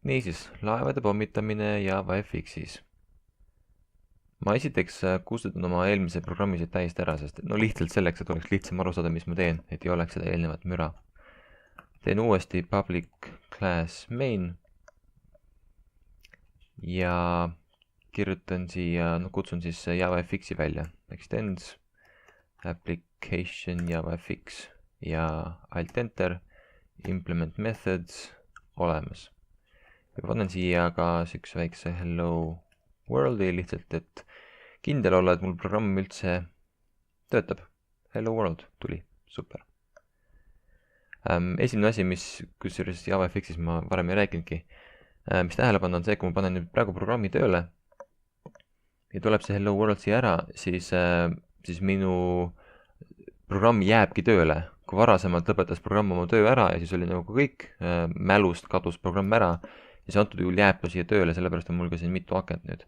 Niisiis, laevade pommitamine JavaFX-is. Ma esiteks kustutan oma eelmise programmi siit täiesti ära, sest lihtsalt selleks, et oleks lihtsam aru saada, mis ma teen, et ei oleks seda eelnevat müra. Teen uuesti public class main ja kirjutan siia, kutsun siis JavaFX-i välja. Extends application JavaFX ja alt enter implement methods olemas. Ja panen siia ka sükse väikse hello world'i lihtsalt, et kindel olla, et mul programm üldse töötab. Hello world tuli, super. Esimene asi, kusjuures JavaFX-is ma varem ei rääkinudki, mis tähele panna on see, kui ma panen nüüd praegu programmi tööle ja tuleb see hello world siia ära, siis minu programm jääbki tööle. Kui varasemalt lõpetas programm oma töö ära ja siis oli nagu kõik, mälust kadus programm ära, ja see antud juhul jääb siia tööle, sellepärast on mul ka siin mitu akent nüüd.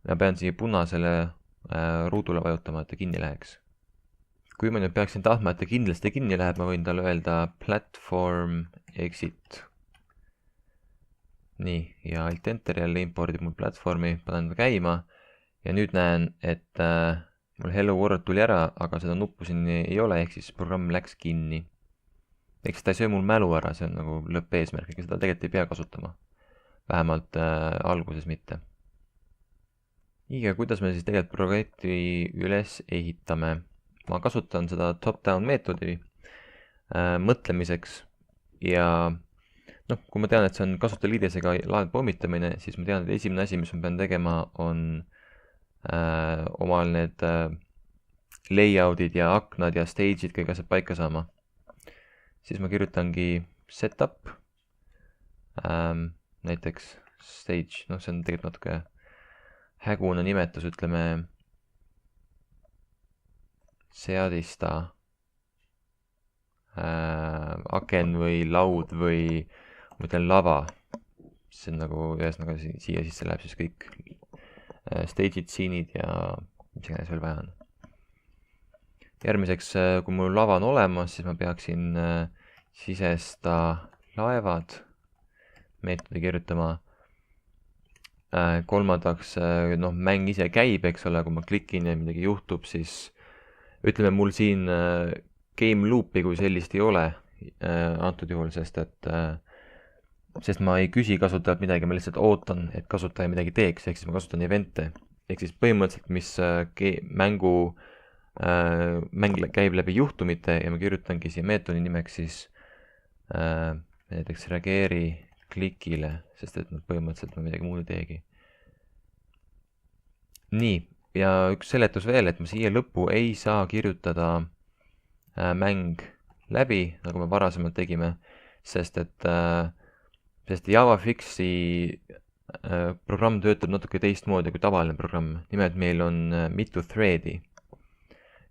Ma pean siia punasele ruudule vajutama, et ta kinni läheks. Kui ma nüüd peaksin tahtma, et ta kindlasti kinni läheb, ma võin talle öelda platform exit. Nii, ja alt enter jälle impordib mul platvormi, panen ta käima ja nüüd näen, et mul hello world tuli ära, aga seda nuppu siin ei ole, ehk siis programm läks kinni. Ehk siis ta ei söö mul mälu ära, see on nagu lõppeesmärk, ega seda tegelikult ei pea kasutama. Vähemalt alguses mitte. Iga, kuidas me siis tegelikult projekti üles ehitame? Ma kasutan seda top-down meetodi mõtlemiseks ja kui ma tean, et see on kasutajaliidesega laev pommitamine, siis ma tean, et esimene asi, mis ma pean tegema, on omal need layout'id ja aknad ja stage'id kõik asjad paika saama. Siis ma kirjutangi setup, näiteks stage, see on tegelikult natuke hägune nimetus, ütleme seadista aken või laud või ma ütlen lava. See on nagu ühesõnaga siia sisse läheb siis kõik stage'id, scene'id ja mis iganes veel vaja on. Järgmiseks, kui mul lava on olemas, siis ma peaksin sisesta laevad meetodi kirjutama. Kolmandaks, mäng ise käib, eks ole, kui ma klikin ja midagi juhtub, siis ütleme mul siin game loop'i kui sellist ei ole antud juhul, sest ma ei küsi kasutajalt midagi, ma lihtsalt ootan, et kasutaja midagi teeks, ehk siis ma kasutan event'e. Ehk siis põhimõtteliselt, mis mäng käib läbi juhtumite ja ma kirjutangi siia meetodi nimeks siis näiteks reageeri klikile, sest et põhimõtteliselt ma midagi muud ei teegi. Nii, ja üks seletus veel, et ma siia lõppu ei saa kirjutada mäng läbi, nagu me varasemalt tegime, sest JavaFX-i programm töötab natuke teistmoodi kui tavaline programm. Nimelt meil on mitu thread'i.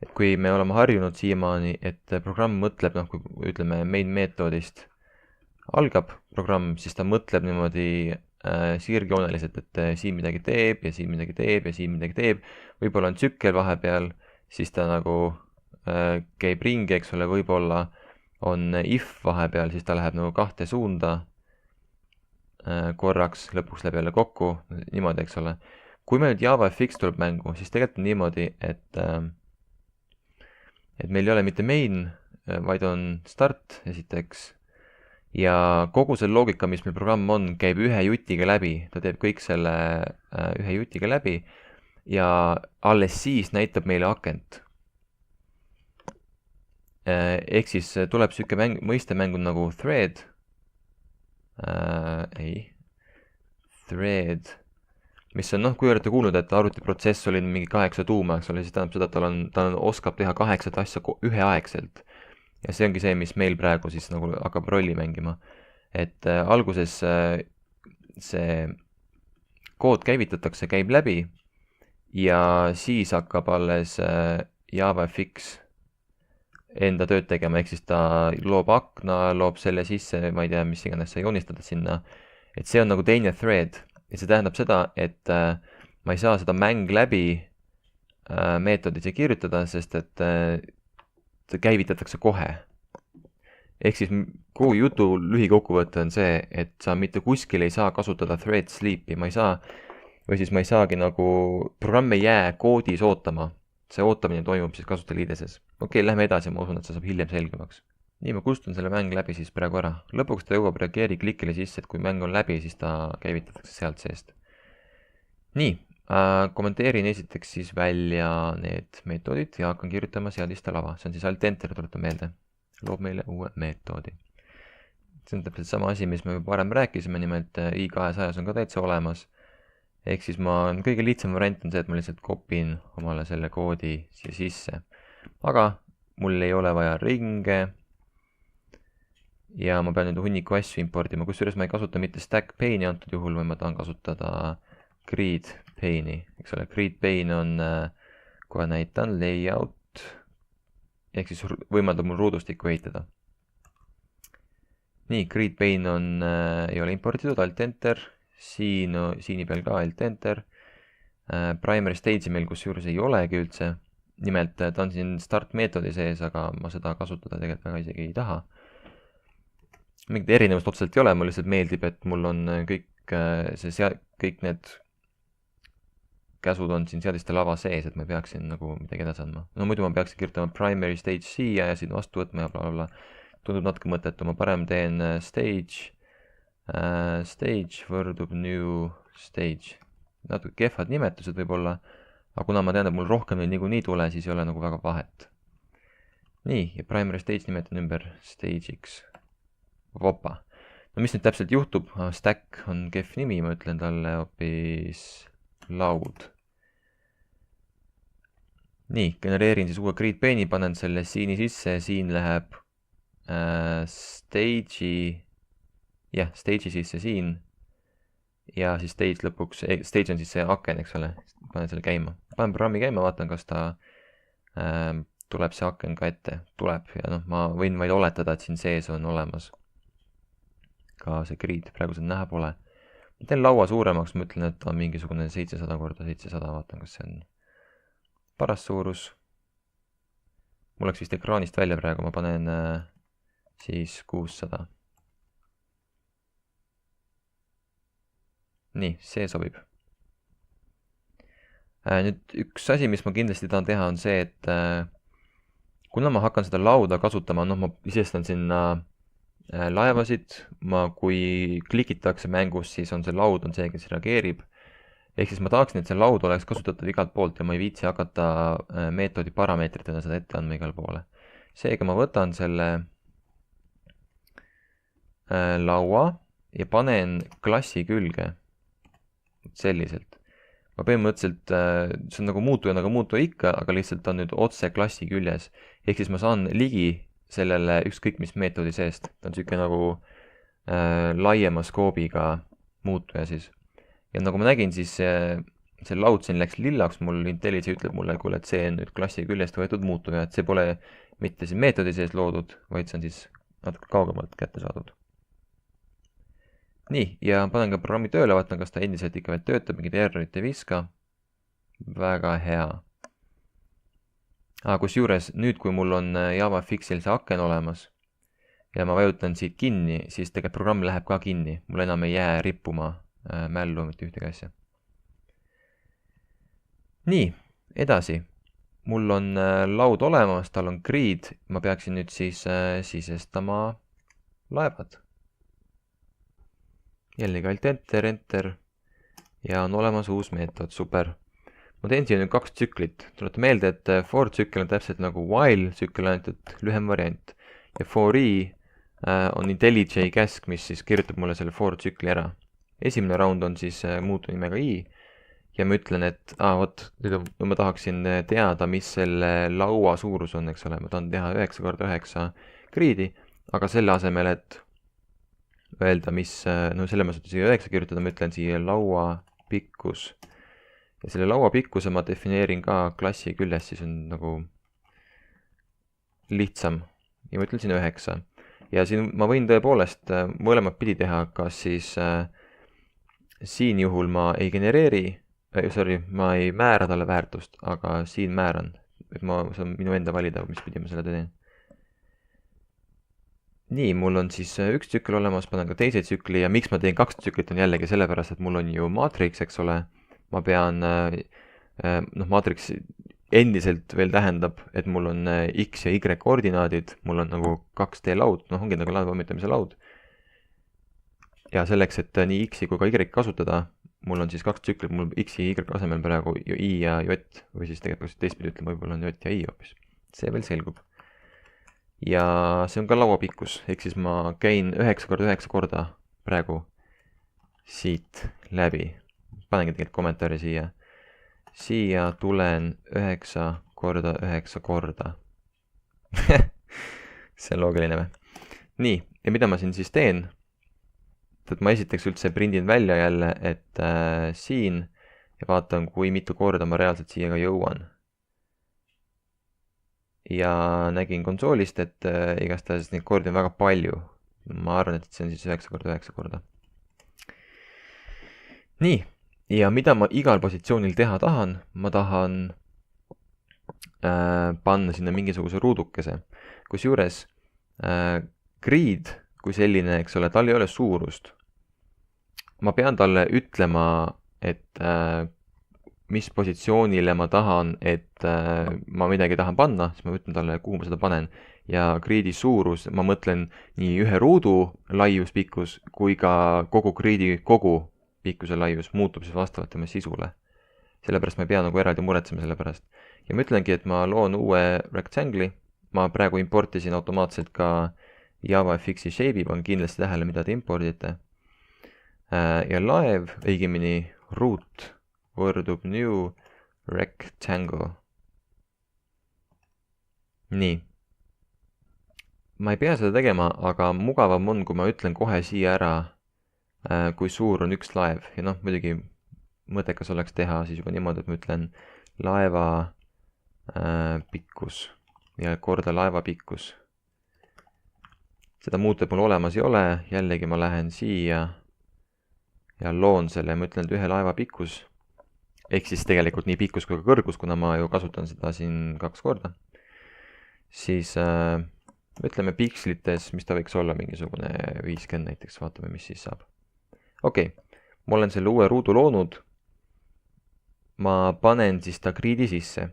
Et kui me oleme harjunud siiamaani, et programm mõtleb, kui ütleme main meetodist algab programm, siis ta mõtleb niimoodi sirgjooneliselt, et siin midagi teeb ja siin midagi teeb ja siin midagi teeb. Võib-olla on tsükkel vahepeal, siis ta nagu käib ringi, eks ole, võib-olla on if vahepeal, siis ta läheb nagu kahte suunda korraks, lõpuks läheb jälle kokku, niimoodi, eks ole. Kui meil nüüd JavaFX tuleb mängu, siis tegelikult on niimoodi, et meil ei ole mitte main, vaid on start esiteks ja kogu see loogika, mis meil programm on, käib ühe jutiga läbi, ta teeb kõik selle ühe jutiga läbi ja alles siis näitab meile akent. Ehk siis tuleb selline mõistemängu nagu thread, thread, mis on, kui olete kuulnud, et arvutiprotsess oli mingi 8 tuuma, eks ole, siis tähendab seda, et ta oskab teha 8 asja üheaegselt. Ja see ongi see, mis meil praegu siis nagu hakkab rolli mängima. Et alguses see kood käivitatakse, käib läbi ja siis hakkab alles JavaFX enda tööd tegema, ehk siis ta loob akna, loob selle sisse, ma ei tea, mis iganes sa joonistada sinna. Et see on nagu teine thread ja see tähendab seda, et ma ei saa seda mäng läbi meetodisse kirjutada, sest et ta käivitatakse kohe. Ehk siis, kogu jutu lühikokkuvõte on see, et sa mitte kuskil ei saa kasutada thread sleep'i, ma ei saagi nagu, programm ei jää koodis ootama. See ootamine toimub siis kasutajaliideses. Okei, lähme edasi, ma usun, et see saab hiljem selgemaks. Nii, ma kustun selle mäng läbi siis praegu ära. Lõpuks ta jõuab reageeri klikile sisse, et kui mäng on läbi, siis ta käivitatakse sealt seest. Nii, kommenteerin esiteks siis välja need meetodid ja hakkan kirjutama seadiste lava. See on siis alt-enter, tuletan meelde. Loob meile uue meetodi. See on täpselt sama asi, mis me juba varem rääkisime, nimelt i200 on ka täitsa olemas. Ehk siis kõige lihtsam variant on see, et ma lihtsalt kopin omale selle koodi siia sisse. Aga mul ei ole vaja ringe. Ja ma pean nüüd hunniku asju impordima, kusjuures ma ei kasuta mitte stack pane'i antud juhul, või ma tahan kasutada grid pane'i. Eks ole, grid pane on, kohe näitan, layout, ehk siis võimaldab mul ruudustikku ehitada. Nii, grid pane ei ole imporditud, alt-enter, siini peal ka alt-enter. Primary stage'i meil kusjuures ei olegi üldse. Nimelt, ta on siin start meetodi sees, aga ma seda kasutada tegelikult väga isegi ei taha. Mingit erinevust otseselt ei ole, mul lihtsalt meeldib, et mul on kõik need käsud on siin seadiste lava sees, et ma peaksin nagu midagi edasi andma. No muidu ma peaksin kirjutama primary stage siia ja siin vastu võtma ja blablabla. Tundub natuke mõttetu, ma parem teen stage, stage võrdub new stage. Natuke kehvad nimetused võib-olla, aga kuna ma tean, et mul rohkem neid niikuinii tule, siis ei ole nagu väga vahet. Nii, ja primary stage nimetan ümber stage'iks. Vopa. No mis nüüd täpselt juhtub? Stack on kehv nimi, ma ütlen talle hoopis laud. Nii, genereerin siis uue grid pane'i, panen selle siini sisse, siin läheb stage'i sisse siin ja siis stage lõpuks, stage on siis see aken, eks ole, panen selle käima. Panen programmi käima, vaatan, kas ta tuleb see aken ka ette. Tuleb ja noh, ma võin vaid oletada, et siin sees on olemas ka see grid, praegu seda näha pole. Ma teen laua suuremaks, ma ütlen, et ta on mingisugune 700 korda 700, vaatan, kas see on paras suurus. Mul läks vist ekraanist välja praegu, ma panen siis 600. Nii, see sobib. Nüüd üks asi, mis ma kindlasti tahan teha, on see, et kuna ma hakkan seda lauda kasutama, noh, ma sisestan sinna laevasid, kui klikitakse mängus, siis on see laud on see, kes reageerib. Ehk siis ma tahaksin, et see laud oleks kasutatud igalt poolt ja ma ei viitsi hakata meetodi parameetritena seda ette andma igal poole. Seega ma võtan selle laua ja panen klassi külge selliselt. Ma põhimõtteliselt, see on nagu muutuja ikka, aga lihtsalt on nüüd otse klassi küljes. Ehk siis ma saan ligi sellele ükskõik mis meetodi seest. Ta on selline nagu laiema skoobiga muutuja siis. Ja nagu ma nägin, siis see laud siin läks lillaks, mul IntelliJ ütleb mulle, kuule, et see on nüüd klassi küljest võetud muutuja, et see pole mitte siin meetodi sees loodud, vaid see on siis natuke kaugemalt kätte saadud. Nii, ja panen ka programmi tööle, vaatan, kas ta endiselt ikka veel töötab, mingid errorit ei viska. Väga hea. Kus juures nüüd, kui mul on JavaFixil see aken olemas ja ma vajutan siit kinni, siis tegelikult programm läheb ka kinni. Mul enam ei jää rippuma mällu mitte ühtegi asja. Nii, edasi. Mul on laud olemas, tal on grid. Ma peaksin nüüd siis sisestama laevad. Jällegi alt enter ja on olemas uus meetod, super. Ma teen siia nüüd 2 tsüklit. Tuleta meelde, et for tsükkel on täpselt nagu while tsükkel, ainult et lühem variant. Ja for i on IntelliJ käsk, mis siis kirjutab mulle selle for tsükli ära. Esimene round on siis muutu nimega i. Ja ma ütlen, et nüüd ma tahaksin teada, mis selle laua suurus on, eks ole. Ma tahan teha 9x9 griidi, aga selle asemel, et öelda, mis, no selle ma saate siia 9 kirjutada, ma ütlen siia laua pikkus. Ja selle laua pikkuse ma defineerin ka klassi küljes, siis on nagu lihtsam. Ja ma ütlen siin 9. Ja siin ma võin tõepoolest mõlemad pidi teha, kas siis siin juhul ma ei genereeri, ma ei määra talle väärtust, aga siin määran. Et see on minu enda valida, mis pidi ma selle teen. nii, mul on siis üks tsükkel olemas, panen ka teise tsükli ja miks ma teen kaks tsüklit, on jällegi sellepärast, et mul on ju maatriks, eks ole. Ma pean, maatriks endiselt veel tähendab, et mul on X ja Y koordinaadid, mul on nagu 2D laud, ongi nagu laevapommitamise laud. ja selleks, et nii X-i kui ka Y kasutada, mul on siis kaks tsüklit, mul X ja Y asemel praegu I ja J, või siis tegelikult teistpidi ütlema, võib-olla on J ja I hoopis. See veel selgub. Ja see on ka laua pikkus, ehk siis ma käin 9x9 korda praegu siit läbi. Panengi tegelikult kommentaari siia. Siia tulen 9x9 korda. See on loogiline või? Nii, ja mida ma siin siis teen? Et ma esiteks üldse prindin välja jälle, et siin ja vaatan, kui mitu korda ma reaalselt siia ka jõuan. Ja nägin konsoolist, et igastahes neid kordi on väga palju. Ma arvan, et see on siis 9x9 korda. Nii, ja mida ma igal positsioonil teha tahan? Ma tahan panna sinna mingisuguse ruudukese. Kusjuures grid kui selline, eks ole, tal ei ole suurust. Ma pean talle ütlema, et mis positsioonile ma tahan, et ma midagi tahan panna, siis ma ütlen talle, kuhu ma seda panen. Ja grid'i suurus, ma mõtlen nii ühe ruudu laius pikkus, kui ka kogu grid'i kogu pikkuse laius muutub siis vastavalt tema sisule. Sellepärast ma ei pea nagu eraldi muretsema selle pärast. Ja ma ütlengi, et ma loon uue rectangle'i. Ma praegu importisin automaatselt ka JavaFX'i shape'i, panen kindlasti tähele, mida te impordite. Ja laev, õigemini root, võrdub new rectangle. Nii. Ma ei pea seda tegema, aga mugavam on, kui ma ütlen kohe siia ära, kui suur on üks laev. Ja muidugi mõttekas oleks teha siis juba niimoodi, et ma ütlen laeva pikkus ja korda laeva pikkus. Seda muutub mul olemas ei ole, jällegi ma lähen siia ja loon selle ja ma ütlen, et ühe laeva pikkus. Ehk siis tegelikult nii pikkus kui ka kõrgus, kuna ma ju kasutan seda siin 2 korda. Siis ütleme pikslites, mis ta võiks olla, mingisugune 50 näiteks, vaatame, mis siis saab. Okei, ma olen selle uue ruudu loonud. Ma panen siis ta grid'i sisse.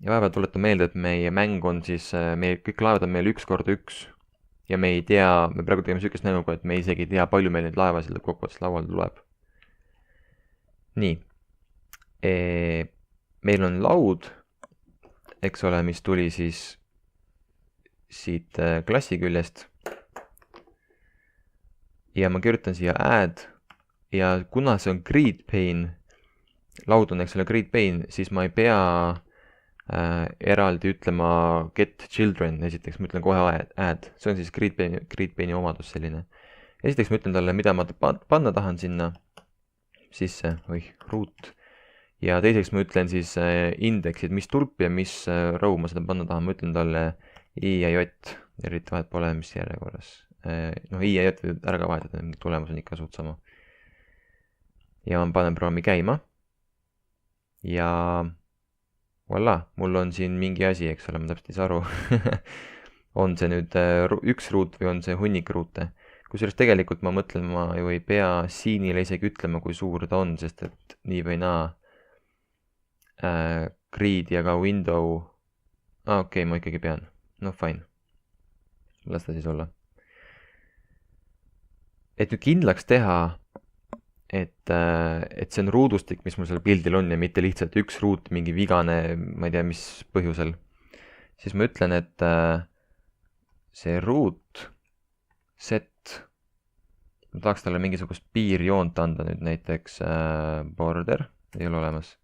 Ja vahepeal tuletan meelde, et meie mäng on siis, kõik laevad on meil 1x1. Ja me ei tea, me praegu tegime sükest näguga, et me isegi ei tea, palju meil neid laevasid kokkuvõttes laual tuleb. Nii. Meil on laud, eks ole, mis tuli siis siit klassi küljest. Ja ma kirjutan siia add. Ja kuna see on grid pane, laud on, eks ole, grid pane, siis ma ei pea eraldi ütlema get children, esiteks ma ütlen kohe add, see on siis grid pane'i omadus selline. Esiteks ma ütlen talle, mida ma panna tahan sinna sisse, root. Ja teiseks ma ütlen siis indeksid, mis tulp ja mis row ma seda panna tahan, ma ütlen talle I ja J, eriti vahet pole, mis järjekorras. I ja J võid ära ka vahetada, tulemus on ikka suht sama. Ja ma panen programmi käima. Ja voilà, mul on siin mingi asi, eks ole, ma täpselt ei saa aru. On see nüüd üks ruut või on see hunnik ruute. Kusjuures tegelikult ma mõtlen, ma ju ei pea siinile isegi ütlema, kui suur ta on, sest et nii või naa grid ja ka window. Okei, ma ikkagi pean. Fine. Las ta siis olla. Et nüüd kindlaks teha, et see on ruudustik, mis mul seal pildil on ja mitte lihtsalt üks ruut, mingi vigane, ma ei tea, mis põhjusel. Siis ma ütlen, et see ruut set, ma tahaks talle mingisugust piirjoont anda nüüd näiteks border, ei ole olemas.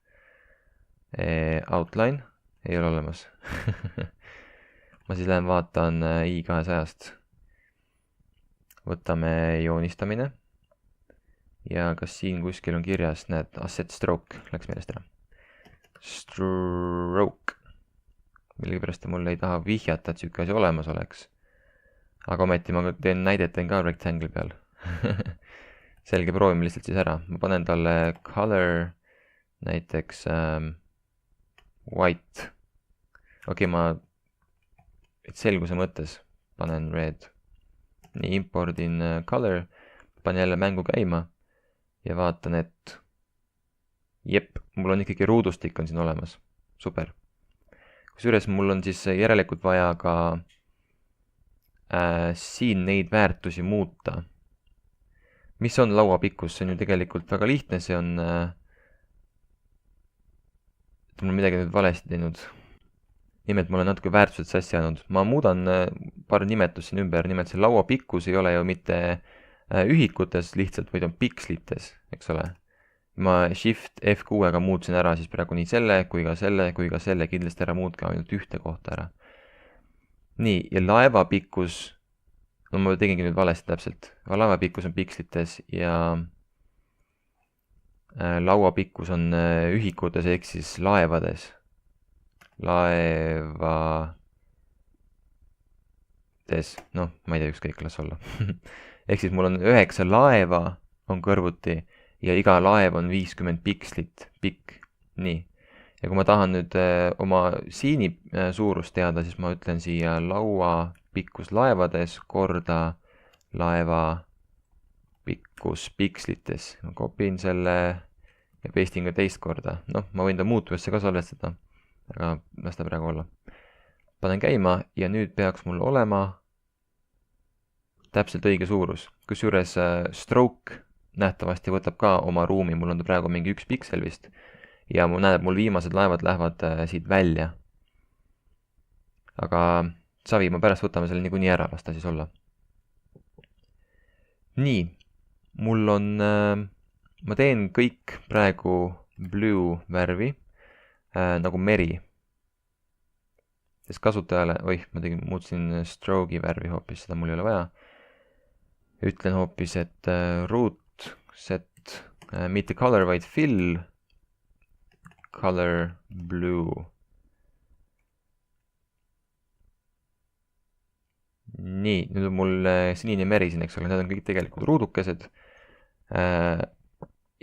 Outline, ei ole olemas. Ma siis lähen vaatan i200-st. Võtame joonistamine. Ja kas siin kuskil on kirjas, näed, asset stroke, läks meelest ära. Stroke. Millegipärast mul ei taha vihjata, et siuke asi olemas oleks. Aga ometi ma teen näideteen ka rectangle peal. Selge, proovime lihtsalt siis ära. Ma panen talle color näiteks white. Okei, ma selguse mõttes panen red. nii, impordin color, panen jälle mängu käima ja vaatan, et jep, mul on ikkagi ruudustik on siin olemas. Super. Kusjuures mul on siis järelikult vaja ka siin neid väärtusi muuta. Mis on laua pikkus? See on ju tegelikult väga lihtne, see on mul midagi nüüd valesti teinud. Nimelt ma olen natuke väärtused sassi jäänud. Ma muudan paar nimetust siin ümber, nimelt see laua pikkus ei ole ju mitte ühikutes lihtsalt, vaid on pikslites, eks ole. Ma Shift F6-ga muutsin ära siis praegu nii selle, kui ka selle, kindlasti ära muutke ainult ühte kohta ära. Nii, ja laeva pikkus, no ma tegingi nüüd valesti täpselt, laeva pikkus on pikslites ja laua pikkus on ühikutes ehk siis laevades. Laevades, noh, ma ei tea, ükskõik las olla. Ehk siis mul on 9 laeva on kõrvuti ja iga laev on 50 pikslit pikk. Nii. Ja kui ma tahan nüüd oma siini suurust teada, siis ma ütlen siia laua pikkus laevades korda laeva pikkus pikslites. Ma kopin selle ja pastin ka teist korda. Noh, ma võin ta muutuvesse ka salvestada, aga las ta praegu olla. Panen käima ja nüüd peaks mul olema täpselt õige suurus. Kusjuures stroke nähtavasti võtab ka oma ruumi, mul on ta praegu mingi 1 piksel vist. Ja mul näeb, mul viimased laevad lähevad siit välja. Aga savi, ma pärast võtame selle niikuinii ära, las ta siis olla. Nii, mul on, ma teen kõik praegu blue värvi, nagu meri. Sest kasutajale, ma muutsin stroke'i värvi hoopis, seda mul ei ole vaja. Ütlen hoopis, et root set, mitte color, vaid fill, color blue. Nii, nüüd on mul sinine meri siin, eks ole, need on kõik tegelikult ruudukesed.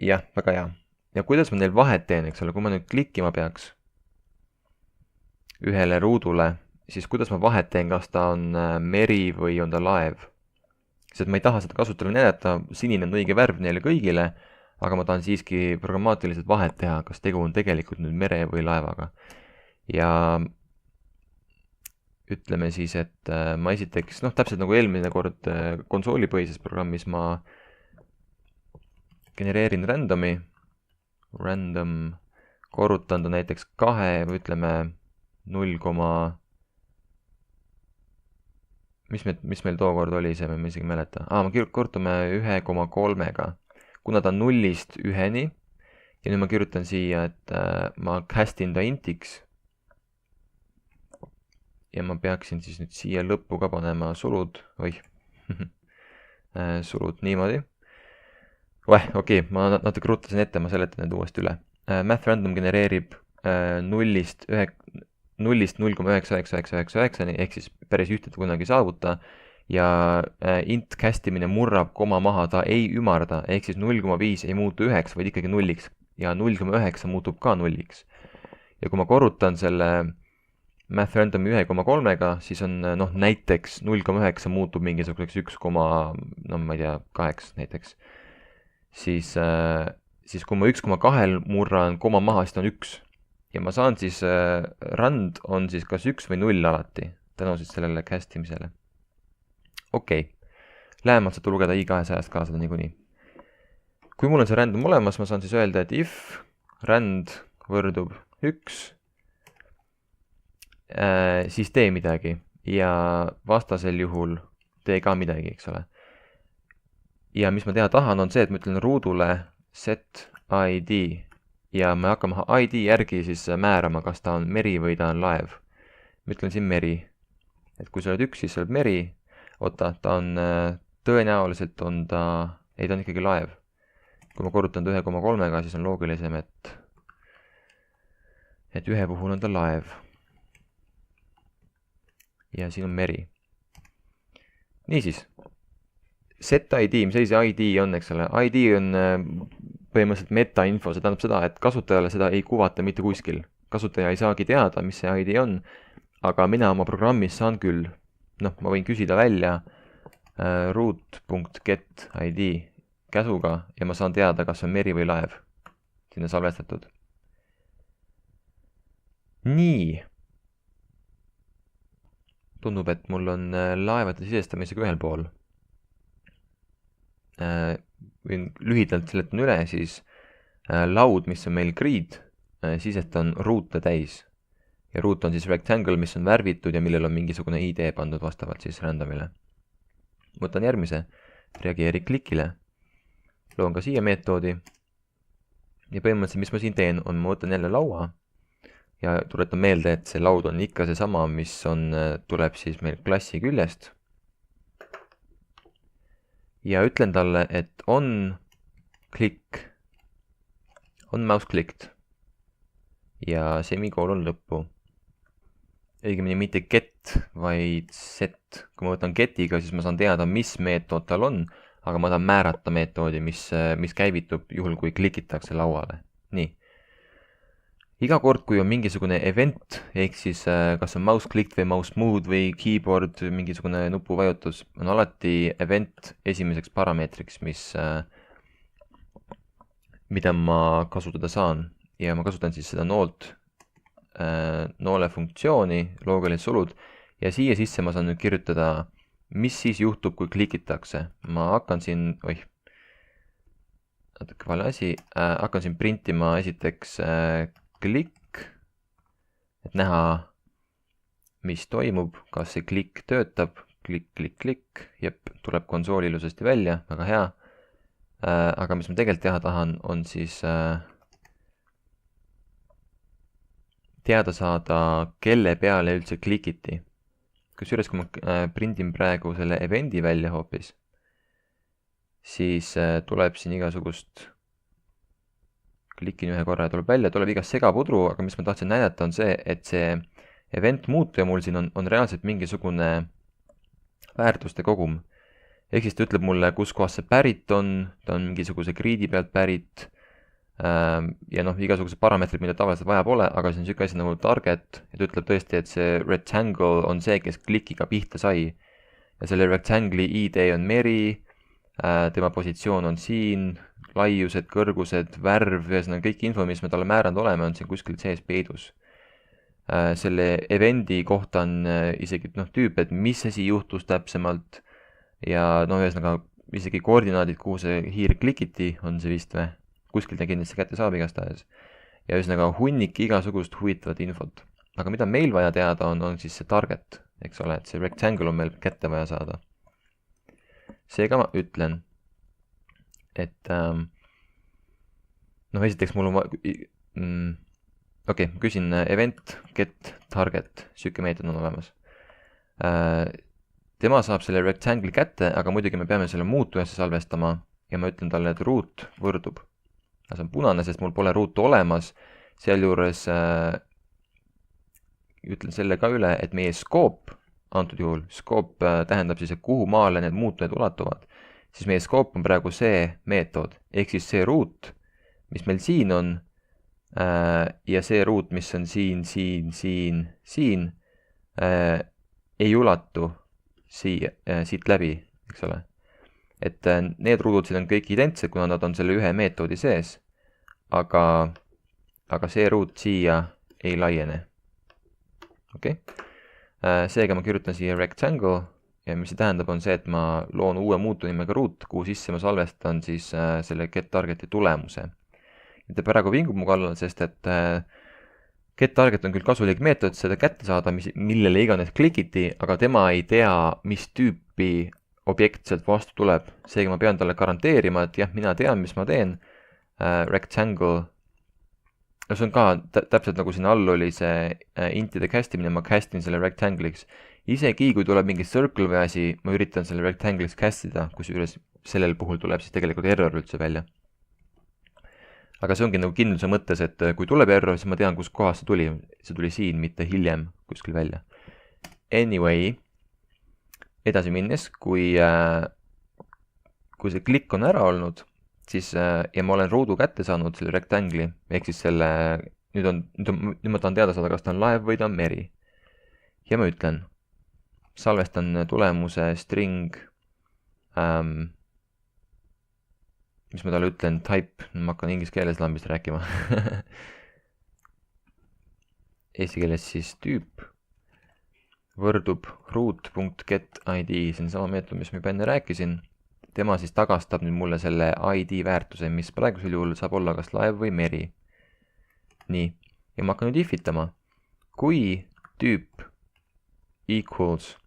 Jah, väga hea. Ja kuidas ma neil vahet teen, eks ole, kui ma nüüd klikkima peaks ühele ruudule, siis kuidas ma vahet teen, kas ta on meri või on ta laev. Sest ma ei taha seda kasutajale näidata, sinine on õige värv neile kõigile, aga ma tahan siiski programmaatiliselt vahet teha, kas tegu on tegelikult nüüd mere või laevaga. Ja ütleme siis, et ma esiteks, noh, täpselt nagu eelmine kord konsoolipõhises programmis ma genereerin randomi, korrutan ta näiteks 2 või ütleme 0, mis meil tookord oli see, ma isegi mäleta. Ma korrutame 1,3-ga. Kuna ta on 0-st 1-ni ja nüüd ma kirjutan siia, et ma castin ta intiks ja ma peaksin siis nüüd siia lõppu ka panema sulud, sulud niimoodi. Okei, ma natuke rutasin ette, ma seletan need uuesti üle. Math random genereerib 0-st 0,99999-ni ehk siis päris ühtet kunagi saavuta ja int castimine murrab koma maha, ta ei ümarda, ehk siis 0,5 ei muutu 9, vaid ikkagi 0-iks ja 0,9 muutub ka 0-iks. Ja kui ma korrutan selle math randomi 1,3-ga, siis on näiteks 0,9 muutub mingisuguseks 1, no ma ei tea, 8 näiteks. Siis kui ma 1,2 murran koma maha, siis ta on 1. Ja ma saan siis, rand on siis kas 1 või 0 alati, tänu siis sellele castimisele. Okei, lähemalt saate lugeda i200-st ka seda niikuinii. Kui mul on see random olemas, ma saan siis öelda, et if rand võrdub 1, siis tee midagi ja vastasel juhul tee ka midagi, eks ole. Ja mis ma teha tahan, on see, et ma ütlen ruudule set id ja me hakkame id järgi siis määrama, kas ta on meri või ta on laev. Ma ütlen siin meri. Et kui sa oled 1, siis sa oled meri. Oota, ta on tõenäoliselt on ta, ei ta on ikkagi laev. Kui ma korrutan ta 1,3-ga, siis on loogilisem, et ühe puhul on ta laev. Ja siin on meri. Niisiis, set id, mis asi see id on, eks ole. id on põhimõtteliselt metainfo, see tähendab seda, et kasutajale seda ei kuvata mitte kuskil. Kasutaja ei saagi teada, mis see id on, aga mina oma programmis saan küll. Noh, ma võin küsida välja, root.get id käsuga ja ma saan teada, kas on meri või laev sinna salvestatud. Nii. Tundub, et mul on laevade sisestamisega ühel pool. Võin lühidalt seletan üle, siis laud, mis on meil grid, sisest on ruute täis. Ja root on siis rectangle, mis on värvitud ja millel on mingisugune ID pandud vastavalt siis randomile. Võtan järgmise, reageeri klikile. Loon ka siia meetoodi. Ja põhimõtteliselt, mis ma siin teen, on ma võtan jälle laua ja tuletan meelde, et see laud on ikka see sama, mis on, tuleb siis meil klassi küljest. Ja ütlen talle, et on click, on mouse clicked ja semikoolon lõppu. Õigemini mitte get, vaid set. Kui ma võtan getiga, siis ma saan teada, mis meetod tal on, aga ma tahan määrata meetoodi, mis käivitub juhul, kui klikitakse lauale. Nii. Iga kord, kui on mingisugune event, ehk siis kas on mouse clicked või mouse moved või keyboard, mingisugune nupuvajutus, on alati event esimeseks parameetriks, mida ma kasutada saan. Ja ma kasutan siis seda noole funktsiooni, loogilised sulud, ja siia sisse ma saan nüüd kirjutada, mis siis juhtub, kui klikitakse. Ma hakkan siin, natuke vale asi, hakkan siin printima esiteks klikk, et näha, mis toimub, kas see klikk töötab, klikk, jep, tuleb konsool ilusasti välja, väga hea. Aga mis ma tegelikult teha tahan, on siis teada saada, kelle peale üldse klikiti. Kusjuures, kui ma prindin praegu selle eventi välja hoopis, siis tuleb siin igasugust, klikin ühe korra ja tuleb välja, tuleb iga segapudru, aga mis ma tahtsin näidata on see, et see event muutuja mul siin on reaalselt mingisugune väärtuste kogum. Ehk siis ta ütleb mulle, kus kohas see pärit on, ta on mingisuguse grid'i pealt pärit ja igasugused parameetrid, mida tavaliselt vaja pole, aga see on selline asi nagu target, et ütleb tõesti, et see rectangle on see, kes klikiga pihta sai. Ja selle rectangle'i ID on meri, tema positsioon on siin, laiused, kõrgused, värv, kõik info, mis me talle määranud oleme, on siin kuskil sees peidus. Selle eventi kohta on isegi tüüp, et mis asi juhtus täpsemalt ja isegi koordinaadid, kuhu see hiir klikiti, on see vist või? Kuskil ta kindlasti kätte saab igastahes. Ja hunnik igasugust huvitavat infot. Aga mida meil vaja teada on siis see target, eks ole, et see rectangle on meil kätte vaja saada. Seega ma ütlen, et esiteks mul on küsin event, get, target, süüke meetod on olemas. Tema saab selle rectangle kätte, aga muidugi me peame selle muutujasse salvestama ja ma ütlen talle, et root võrdub. See on punane, sest mul pole root olemas, sealjuures ütlen selle ka üle, et meie scope, antud juhul, scope tähendab siis, et kuhu maale need muutujad ulatuvad, siis meie scope on praegu see meetod, ehk siis see root, mis meil siin on, ja see root, mis on siin, ei ulatu siit läbi, eks ole. Et need ruudud siin on kõik identsed, kuna nad on selle ühe meetoodi sees, aga see ruut siia ei laiene. Okay. Seega ma kirjutan siia rectangle ja mis see tähendab on see, et ma loon uue muutunimega root, kuhu sisse ma salvestan siis selle getTargeti tulemuse. Ta praegu vingub mu kallal, sest et getTarget on küll kasulik meetod seda kätte saada, millele iganes klikiti, aga tema ei tea, mis tüüpi objekt sealt vastu tuleb. Seega ma pean talle garanteerima, et jah, mina tean, mis ma teen. Rectangle. See on ka täpselt nagu siin all oli see intide castimine, ma castin selle rectangle'iks. Isegi kui tuleb mingi circle või asi, ma üritan selle rectangle'iks castida, kusjuures sellel puhul tuleb siis tegelikult error üldse välja. Aga see ongi nagu kindluse mõttes, et kui tuleb error, siis ma tean, kus kohas see tuli. See tuli siin, mitte hiljem kuskil välja. Anyway, edasi minnes, kui see klikk on ära olnud, siis, ja ma olen ruudu kätte saanud selle rectangle'i, ehk siis selle, nüüd ma tahan teada saada, kas ta on laev või ta on meri. Ja ma ütlen, salvestan tulemuse string mis ma talle ütlen, type, ma hakkan inglise keeles lambist rääkima. Eesti keeles siis tüüp võrdub root.getID, see on sama meetod, mis ma juba enne rääkisin. Tema siis tagastab nüüd mulle selle ID väärtuse, mis praegusel juhul saab olla kas laev või meri. Nii, ja ma hakkan nüüd ifitama. Kui tüüp equals,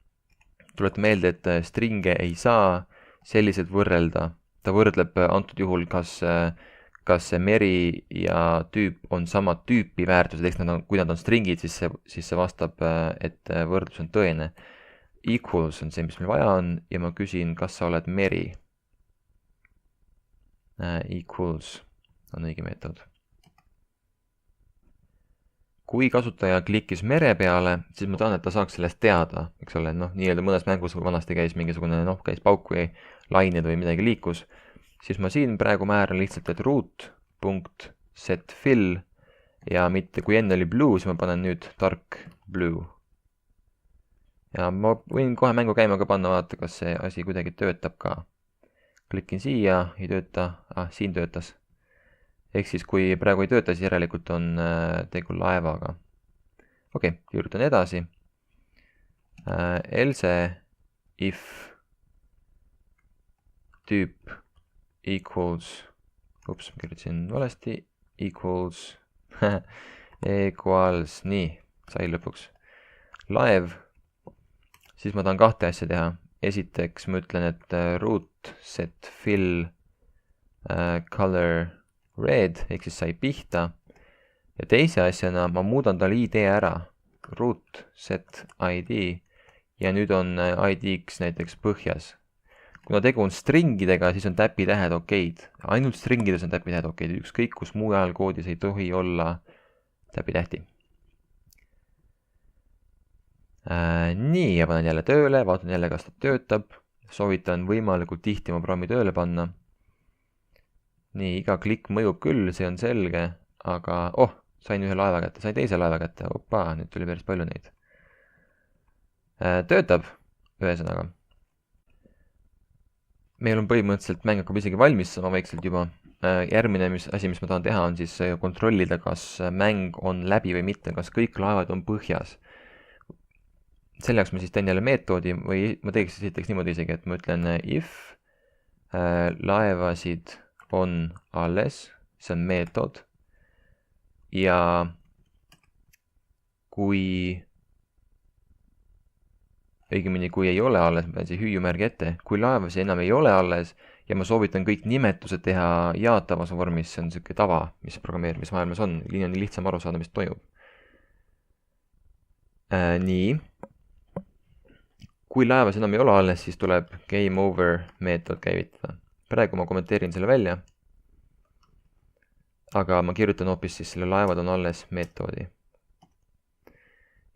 tulete meelde, et stringe ei saa selliselt võrrelda. Ta võrdleb antud juhul, kas see meri ja tüüp on sama tüüpi väärtused, eks kui nad on stringid, siis see vastab, et võrdlus on tõene. Equals on see, mis meil vaja on, ja ma küsin, kas sa oled meri. Equals on õige meetod. Kui kasutaja klikkis mere peale, siis ma tahan, et ta saaks sellest teada, eks ole, nii-öelda mõnes mängus vanasti käis mingisugune, käis pauk või lained või midagi liikus, siis ma siin praegu määran lihtsalt, et root.setFill ja mitte kui enne oli blue, siis ma panen nüüd dark blue. Ja ma võin kohe mängu käima ka panna, vaata, kas see asi kuidagi töötab ka. Klikin siia, ei tööta, siin töötas. Ehk siis, kui praegu ei tööta, siis järelikult on tegu laevaga. Okei, kirjutan edasi. Else if tüüp equals, kirjutasin valesti, equals, equals, nii, sai lõpuks. Laev, siis ma tahan kahte asja teha. Esiteks ma ütlen, et root set fill color red, ehk siis sai pihta. Ja teise asjana ma muudan tal ID ära, root set ID, ja nüüd on ID-ks näiteks põhjas. Kuna tegu on stringidega, siis on täpitähed okeid. Ainult stringides on täpitähed okeid, ükskõik kus mujal koodis ei tohi olla täpitähti. Nii, ja panen jälle tööle, vaatan jälle, kas ta töötab. Soovitan võimalikult tihti oma programmi tööle panna. Nii, iga klikk mõjub küll, see on selge, aga sain ühe laeva kätte, sain teise laeva kätte. Opa, nüüd tuli päris palju neid. Töötab, ühesõnaga. Meil on põhimõtteliselt mäng hakkab isegi valmis sama vaikselt juba. Järgmine asi, mis ma tahan teha, on siis kontrollida, kas mäng on läbi või mitte, kas kõik laevad on põhjas. Selleks ma siis teen jälle meetodi või ma teeks niimoodi isegi, et ma ütlen if laevasid on alles, see on meetod, ja kui õigemini, kui ei ole alles, ma pean siia hüüumärgi ette, kui laevasi enam ei ole alles ja ma soovitan kõik nimetused teha jaatavas vormis, see on niisugune tava, mis programmeerimismaailmas on, nii on lihtsam aru saada, mis toimub. Nii. Kui laevas enam ei ole alles, siis tuleb game over meetod käivitada. Praegu ma kommenteerin selle välja, aga ma kirjutan hoopis siis selle laevad on alles meetodi.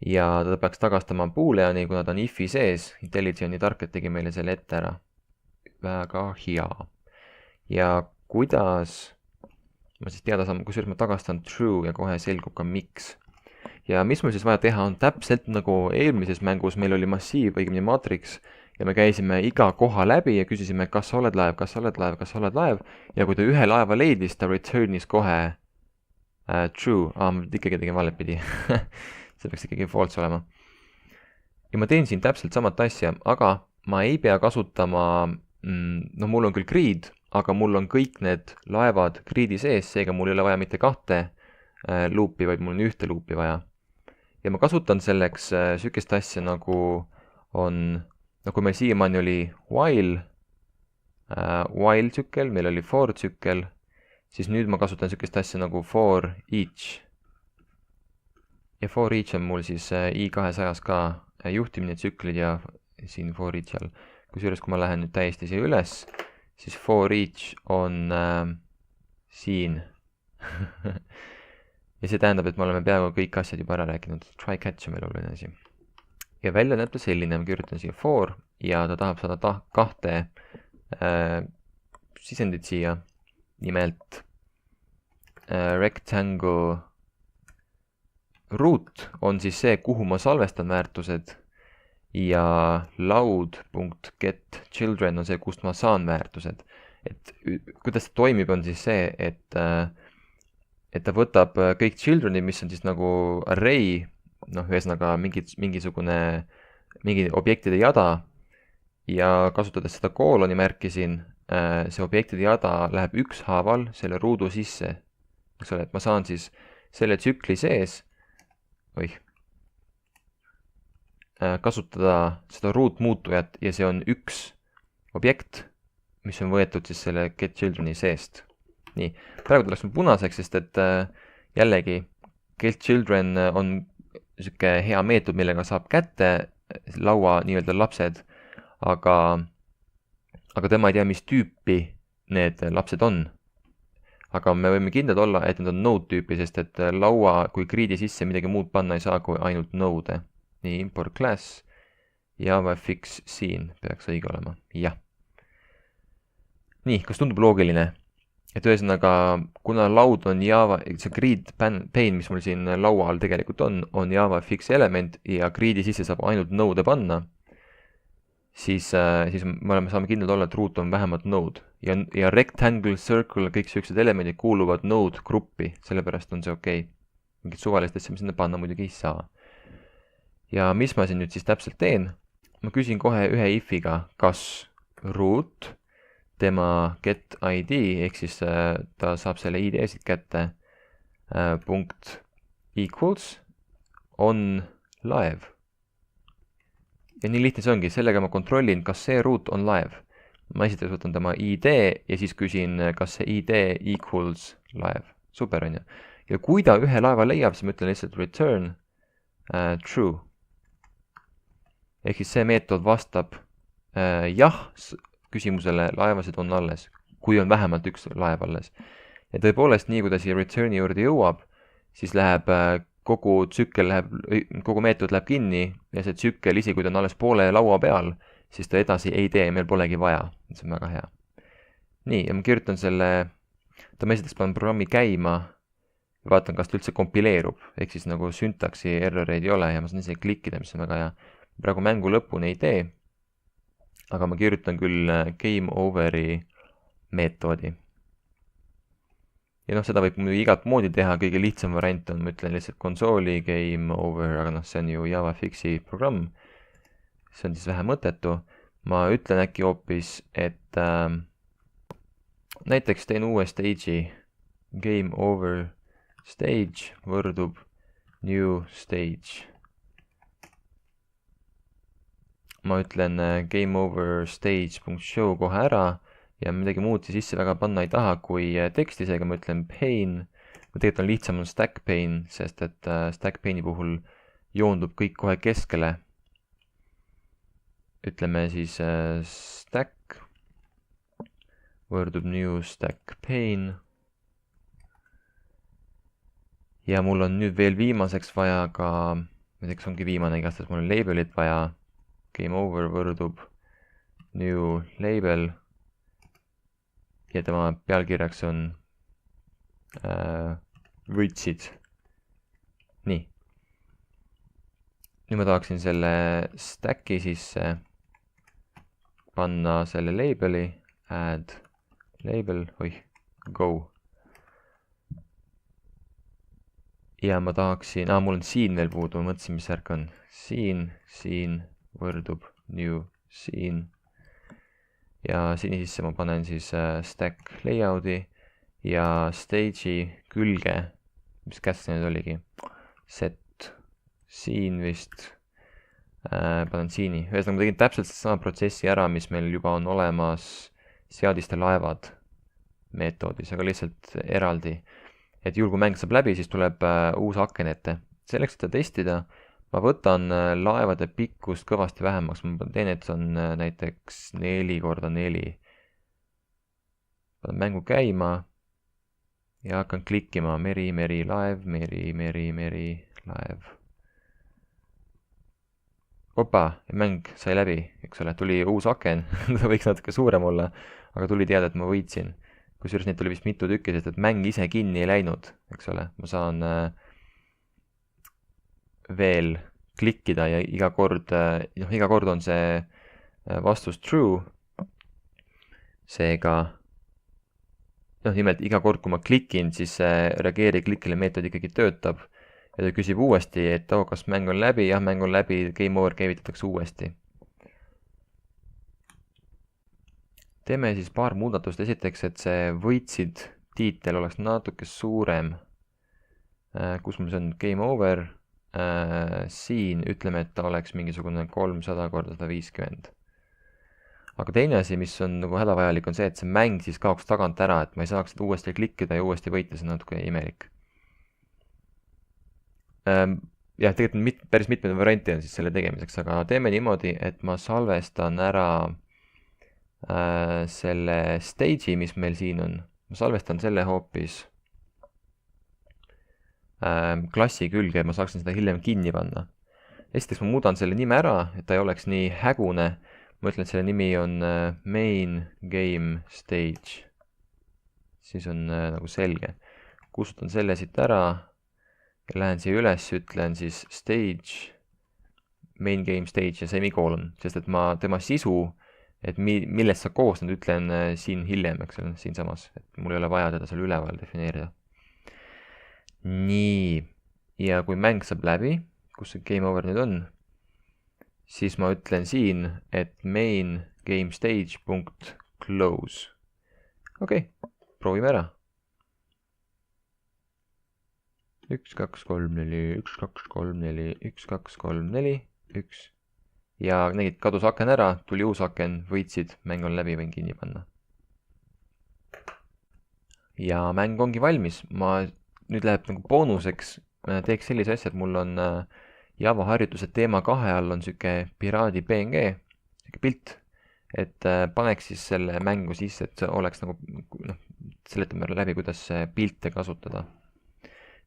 Ja ta peaks tagastama booleani, kuna ta on if'i sees. IntelliJ on nii tark, et tegi meile selle ette ära. Väga hea. Ja kuidas ma siis teada saan, kusjuures ma tagastan true ja kohe selgub ka miks. Ja mis mul siis vaja teha on täpselt nagu eelmises mängus meil oli massiiv, õigemini matrix, ja me käisime iga koha läbi ja küsisime, kas sa oled laev, kas sa oled laev, kas sa oled laev, ja kui ta ühe laeva leidis, ta returnis kohe true, ma ikkagi tegin valepidi, see peaks ikkagi false olema. Ja ma teen siin täpselt samat asja, aga ma ei pea kasutama, mul on küll grid, aga mul on kõik need laevad gridi sees, seega mul ei ole vaja mitte kahte loopi, vaid mul on ühte loopi vaja. Ja ma kasutan selleks sükest asja nagu on, kui meil siiamaani oli while tsükkel, meil oli for tsükkel, siis nüüd ma kasutan sükest asja nagu for each. Ja for each on mul siis i200-s ka juhtimine tsüklid ja siin for each all. Kusjuures, kui ma lähen nüüd täiesti siia üles, siis for each on siin. Ja see tähendab, et me oleme peaaegu kõik asjad juba ära rääkinud. Try catch on meil oluline asi. Ja välja näeb ta selline, ma kirjutan siia for ja ta tahab saada kahte sisendit siia. Nimelt rectangle root on siis see, kuhu ma salvestan väärtused ja loud.getChildren on see, kust ma saan väärtused. Et kuidas see toimib, on siis see, et ta võtab kõik children'id, mis on siis nagu array, ühesõnaga mingi objektide jada ja kasutades seda kooloni märki siin, see objektide jada läheb ükshaaval selle ruudu sisse. Eks ole, et ma saan siis selle tsükli sees kasutada seda ruutmuutujat ja see on üks objekt, mis on võetud siis selle getChildren'i seest. Nii, praegu tuleks mul punaseks, sest et jällegi getChildren on niisugune hea meetod, millega saab kätte laua nii-öelda lapsed, aga tema ei tea, mis tüüpi need lapsed on. Aga me võime kindlad olla, et need on node tüüpi, sest et laua kui greed'i sisse midagi muud panna ei saa kui ainult node. Nii, import class, JavaFX siin peaks õige olema. Jah. Nii, kas tundub loogiline? Et ühesõnaga, kuna laud on see greed pane, mis mul siin laua all tegelikult on JavaFX element ja greed'i sisse saab ainult node panna, siis me saame kindlad olla, et root on vähemalt node. Ja rectangle, circle, kõik sellised elemendid kuuluvad node gruppi, sellepärast on see okei. Mingit suvalist asja, mis sinna panna muidugi ei saa. Ja mis ma siin nüüd siis täpselt teen? Ma küsin kohe ühe if'iga, kas root, tema get ID, ehk siis ta saab selle ID siit kätte, punkt equals on live. Ja nii lihtne see ongi, sellega ma kontrollin, kas see root on live. Ma esiteks võtan tema ID ja siis küsin, kas see ID equals live. Super on ju. Ja kui ta ühe laeva leiab, siis ma ütlen lihtsalt return true. Ehk siis see meetod vastab jah küsimusele laevasid on alles, kui on vähemalt üks laev alles. Ja tõepoolest, nii kui ta siia return'i juurde jõuab, siis läheb kogu meetod läheb kinni ja see tsükkel, isi kui ta on alles poole laua peal, siis ta edasi ei tee, meil polegi vaja. See on väga hea. Nii, ja ma kirjutan ma esiteks panen programmi käima ja vaatan, kas ta üldse kompileerub, ehk siis nagu syntaksi erroreid ei ole ja ma saan ise klikkida, mis on väga hea. Praegu mängu lõpuni ei tee, aga ma kirjutan küll game over'i meetodi. Ja seda võib muidugi igat moodi teha, kõige lihtsam variant on, ma ütlen lihtsalt konsooli game over, aga see on ju JavaFixi programm. See on siis vähe mõttetu. Ma ütlen äkki hoopis, et näiteks teen uue stage'i, game over stage võrdub new stage. Ma ütlen game over stage.show kohe ära ja midagi muud sisse väga panna ei taha kui teksti, seega ma ütlen pane. Tegelikult on lihtsam stack pane, sest et stack pane'i puhul joondub kõik kohe keskele. Ütleme siis stack võrdub new stack pane. Ja mul on nüüd veel viimaseks vaja ka, näiteks ongi viimane igastahes, mul on labelit vaja. Game over võrdub new label ja tema pealkirjaks on võitsid. Nii. Nüüd ma tahaksin selle stacki sisse panna selle labeli, add label, go. Ja ma tahaksin, mul on siin veel puudu, ma mõtlesin, mis värk on. Siin võrdub new siin. Ja siin sisse ma panen siis stack layout'i ja stage'i külge, mis käest nüüd oligi, set siin vist, panen siini. Ühesõnaga ma tegin täpselt sama protsessi ära, mis meil juba on olemas seadiste laevad meetodis, aga lihtsalt eraldi. Et juhul kui mäng saab läbi, siis tuleb uus aken ette. Selleks, et testida, ma võtan laevade pikkust kõvasti vähemaks. Ma teen, et see on näiteks 4x4. Panen mängu käima ja hakkan klikkima meri, laev, meri, laev. Opa, mäng sai läbi, eks ole, tuli uus aken. Ta võiks natuke suurem olla, aga tuli teada, et ma võitsin. Kusjuures neid tuli vist mitu tükki, sest et mäng ise kinni ei läinud, eks ole. Ma saan veel klikkida ja iga kord on see vastus true. Seega, nimelt iga kord, kui ma klikin, siis see reageeri klikile meetod ikkagi töötab ja ta küsib uuesti, et kas mäng on läbi, jah, mäng on läbi, game over käivitatakse uuesti. Teeme siis paar muudatust. Esiteks, et see võitsid tiitel oleks natuke suurem. Kus mul see on game over, siin ütleme, et ta oleks mingisugune 300 korda 150. Aga teine asi, mis on nagu hädavajalik, on see, et see mäng siis kaoks tagant ära, et ma ei saaks seda uuesti klikkida ja uuesti võita, see on natuke imelik. Jah, tegelikult päris mitmeid variante on siis selle tegemiseks, aga teeme niimoodi, et ma salvestan ära selle stage'i, mis meil siin on. Ma salvestan selle hoopis klassi külge, et ma saaksin seda hiljem kinni panna. Esiteks ma muudan selle nime ära, et ta ei oleks nii hägune. Ma ütlen, et selle nimi on main game stage. Siis on nagu selge. Kustutan selle siit ära ja lähen siia üles, ütlen siis stage, main game stage ja semikolon, sest et ma tema sisu, et millest sa koosned, ütlen siin hiljem, eks ole, siin samas, et mul ei ole vaja teda seal üleval defineerida. Nii, ja kui mäng saab läbi, kus see game over nüüd on, siis ma ütlen siin, et main game stage.close. Okei, proovime ära. 1, 2, 3, 4, 1, 2, 3, 4, 1, 2, 3, 4, 1. Ja nägid, kadus aken ära, tuli uus aken, võitsid, mäng on läbi, võin kinni panna. Ja mäng ongi valmis. Ma nüüd läheb nagu boonuseks, teeks sellise asja, et mul on Java harjutuse teema 2 all on süke piraadi PNG, süke pilt, et paneks siis selle mängu sisse, et see oleks nagu, seletame läbi, kuidas pilte kasutada.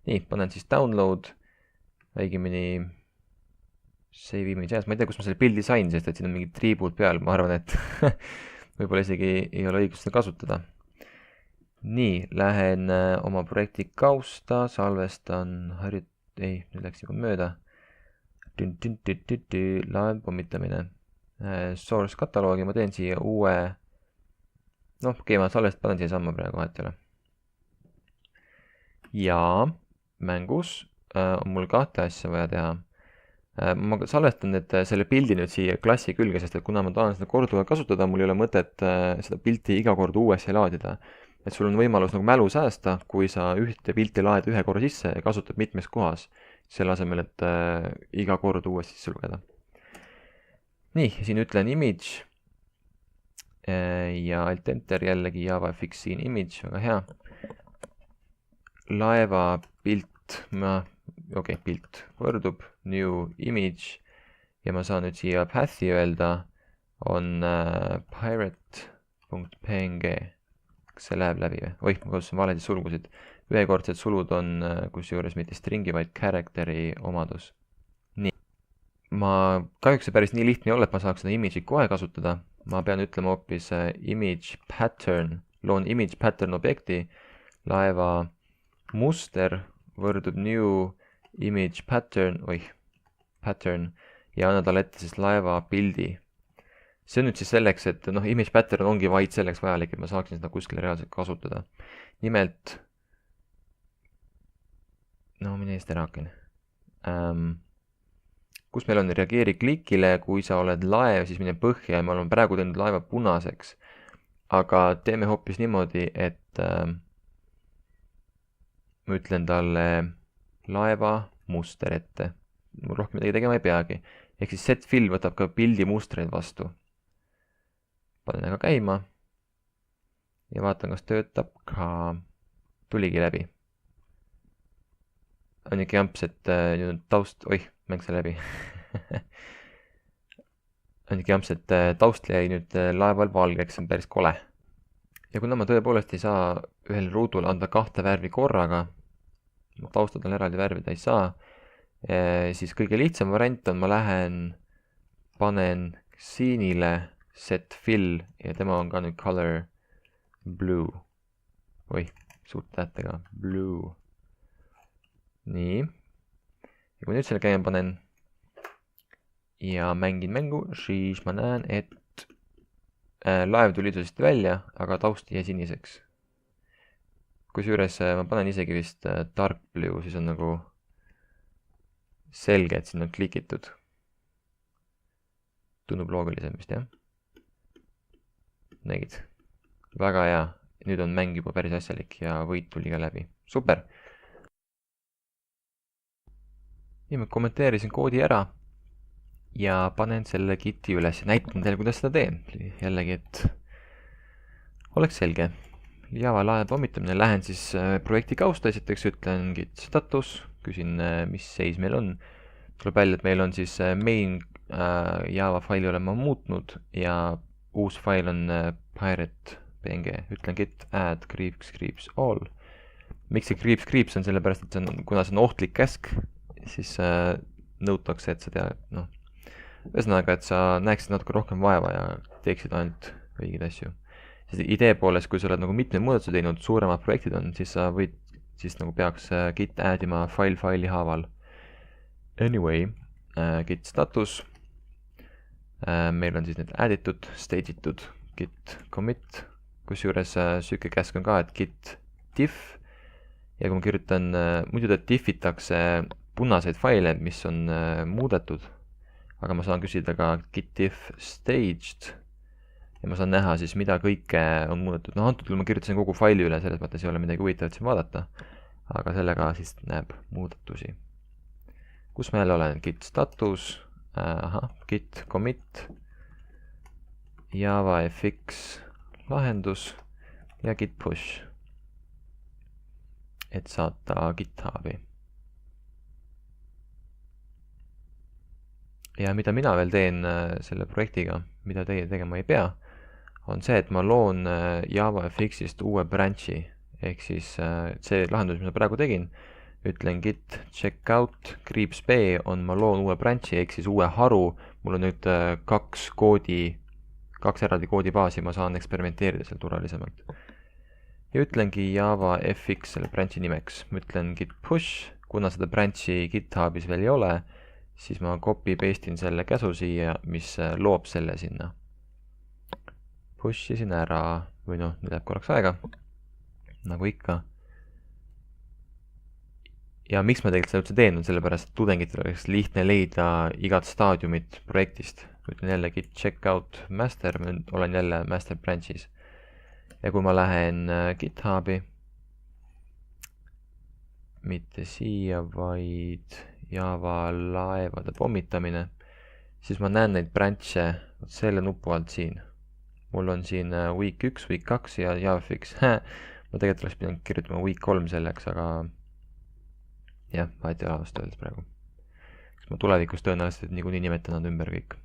Nii, panen siis download, õigemini save image as, ma ei tea, kus ma selle pildi sain, sest et siin on mingid triibud peal, ma arvan, et võib-olla isegi ei ole õigust seda kasutada. Nii, lähen oma projekti kausta, salvestan nüüd läks juba mööda. Laev pommitamine. Source kataloogi, ma teen siia uue, ma panen siia samma praegu vahetele. Ja mängus on mul 2 asja vaja teha. Ma salvestan selle pildi nüüd siia klassi külge, sest et kuna ma tahan seda korduvalt kasutada, mul ei ole mõtet seda pilti iga kord uuesti laadida. Et sul on võimalus nagu mälu säästa, kui sa ühte pilti laed ühe korra sisse ja kasutad mitmes kohas, selle asemel, et iga kord uuesti sisse lugeda. Nii, siin ütlen image ja alt enter jällegi JavaFX siin image, väga hea. Laeva pilt, pilt võrdub new image ja ma saan nüüd siia path'i öelda on pirate.png. Kas see läheb läbi või? Oih, ma kasutasin valesid sulgusid. Ühekordsed sulud on kusjuures mitte stringi, vaid characteri omadus. Nii. Kahjuks see päris nii lihtne ei ole, et ma saaks seda image'i kohe kasutada. Ma pean ütlema hoopis image pattern. Loon image pattern objekti. Laeva muster võrdub new image pattern, pattern ja anna talle ette siis laeva pildi. See on nüüd siis selleks, et image pattern ongi vaid selleks vajalik, et ma saaksin seda kuskil reaalselt kasutada. Nimelt, mine eest ära haken. Kus meil on reageeri klikile, kui sa oled laev, siis mine põhja ja ma olen praegu teinud laeva punaseks. Aga teeme hoopis niimoodi, et ma ütlen talle laeva muster ette. Mul rohkem midagi tegema ei peagi. Ehk siis set fill võtab ka pildi mustreid vastu. Panen aga käima ja vaatan, kas töötab ka. Tuligi läbi. On ikka jamps, et taust, mäng sai läbi. On ikka jamps, et taust jäi nüüd laeval valgeks, see on päris kole. Ja kuna ma tõepoolest ei saa ühel ruudul anda 2 värvi korraga, taustadel eraldi värvida ei saa, siis kõige lihtsam variant on, ma panen siinile set fill ja tema on ka nüüd color blue. Suurt tähtega blue. Nii. Ja kui nüüd selle käima panen, ja mängin mängu, siis ma näen, et laev tuli ilusasti välja, aga taust jäi siniseks. Kusjuures ma panen isegi vist dark blue, siis on nagu selge, et siin on klikitud. Tundub loogilisem vist, jah? Nägid? Väga hea. Nüüd on mäng juba päris asjalik ja võit tuli ka läbi. Super! Nii ma kommenteerisin koodi ära ja panen selle Giti üles ja näitan teile, kuidas seda teen. Jällegi, et oleks selge. Java lae pommitamine. Lähen siis projekti kausta, esiteks ütlen git status, küsin, mis seis meil on. Tuleb välja, et meil on siis main Java faili olema muutnud ja uus fail on pirate png. Ütlen git add creeps all. Miks see creeps on sellepärast, et see on, kuna see on ohtlik käsk, siis nõutakse, et sa tead, noh, ühesõnaga, et sa näeksid natuke rohkem vaeva ja teeksid ainult õigeid asju. Sest idee poolest, kui sa oled nagu mitmeid muudatusi teinud, suuremad projektid on, siis sa võid, siis nagu peaks git addima faili haaval. Anyway, git status. Meil on siis need additud, stage'itud, git commit. Kusjuures süüke käsk on ka, et git diff. Ja kui ma kirjutan, muidu ta diffitakse punaseid faile, mis on muudetud. Aga ma saan küsida ka git diff staged. Ja ma saan näha siis, mida kõike on muudetud. No antud küll ma kirjutasin kogu faili üle, selles mõttes ei ole midagi huvitavat siin vaadata. Aga sellega siis näeb muudatusi. Kus ma jälle olen? Git status, git commit, JavaFX lahendus ja git push, et saata GitHubi. Ja mida mina veel teen selle projektiga, mida teie tegema ei pea, on see, et ma loon JavaFX-ist uue branchi, ehk siis see lahendus, mis ma praegu tegin, ütlen git checkout creeps b on, ma loon uue branchi, ehk siis uue haru, mul on nüüd kaks eraldi koodibaasi, ma saan eksperimenteerida seal turvalisemalt. Ja ütlengi JavaFX selle branchi nimeks. Ma ütlen git push, kuna seda branchi GitHubis veel ei ole, siis ma copy paste'in selle käsu siia, mis loob selle sinna. Pushisin ära, või noh, nüüd läheb korraks aega, nagu ikka. Ja miks ma tegelikult seda üldse teen, on sellepärast, et tudengitel oleks lihtne leida igat staadiumit projektist. Ütlen jälle git checkout master, ma olen jälle master branch'is. Ja kui ma lähen GitHubi, mitte siia, vaid Java laevade pommitamine, siis ma näen neid branch'e selle nupu alt siin. Mul on siin week 1, week 2 ja JavaFX. Ma tegelikult oleks pidanud kirjutama week 3 selleks, aga jah, ma ei tea ausalt öeldes praegu. Ma tulevikus tõenäoliselt niikuinii nimetan nad ümber kõik.